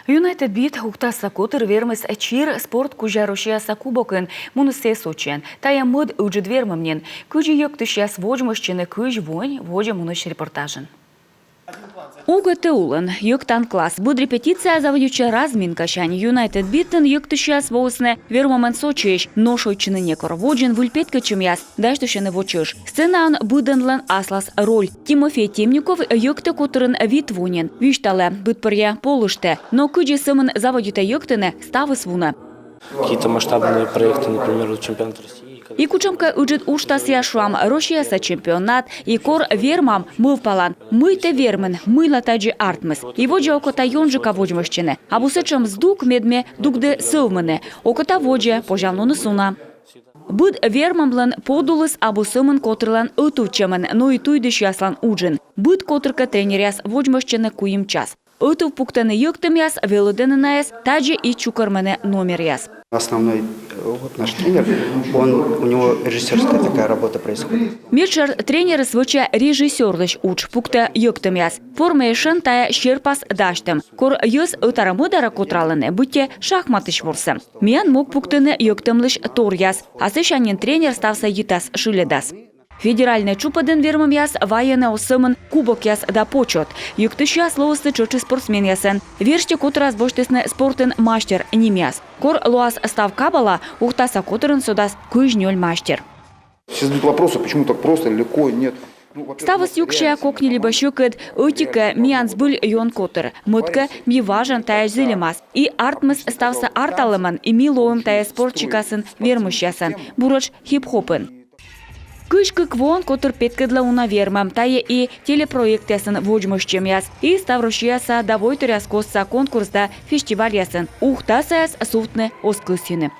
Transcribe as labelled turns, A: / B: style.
A: Юнайтед бит уктаса котыр вермес чир спорт кужа Рушияса кубокын мунусе сочен. Тая мод уджид вермемнен. Кужи йок тышяс вожмощины куж вонь вожа мунуш репортажен. Угаты улан, йоктан класс. Буд репетиция заводюча разминка шань. Юнайтед биттен йоктышяс волосне вермомен сочеш. Ношойчины некор воджен вульпетка чемяс. Даштушены вочеш. Сценан буденлен аслас роль. Тимофей Темников йокты которын вид вунен. Виштале бытпырья полуште. Но куджи сымын заводюта йоктыны ставы свуна.
B: Какие-то масштабные проекты, например, чемпионат России.
A: И кучамка уджит уштас яшуам Рушияса чемпионат, и кор вермам мыл палан. Мы-те вермен, мы таджи артмес. И воджа окота йонжика воджмощене. А бусечам сдук медме дукде сылмыне. Окота воджа пожално несуна. Буд вермамлан подулыс абу сымын котрлан ытувчемын, но и туйдыш яслан уджин. Буд котрка тренеряс воджмощене куим час. Ытув пуктаны йоктым яс, велоденына яс, таджи и чукармене номер яс.
C: Основной наш тренер, у него режиссерская такая работа происходит.
A: Мирчар тренер свыча режиссерлыш уч пукта йоктым яс. Формейшн тая щерпас даштым. Кор йос ытарамудара котралыны, будьте шахматыш ворсы. Миян мог пуктыны йоктымлыш тор яс. Асышанин тренер ставса йытас шиледас. Федеральный чупаден вермам яс военный осымын кубок яс да почет. Юктыш яс лоусты чочи спортсмен ясен. Верште котрас боштесны спортын мастер немяс. Кор луас став кабала ухтаса котрын содас куйжнёль мастер.
D: Все задают вопросы, почему так просто, легко, нет.
A: Ставас юкшая кокни-либо щукет, утика мианс был йон котер. Мутка ми важен тая зелемас. И артмес ставса арталыман и ми лоум тая спортчикасын вермущасын. Буроч хип-хопын. Кышкы квон котыр петкедла уна вермам, тае и телепроект ясын воджмощем яс. И ставрушияса давой туряс косса конкурс да фестиваль ясын. Ухтаса яс суфтны оскысины.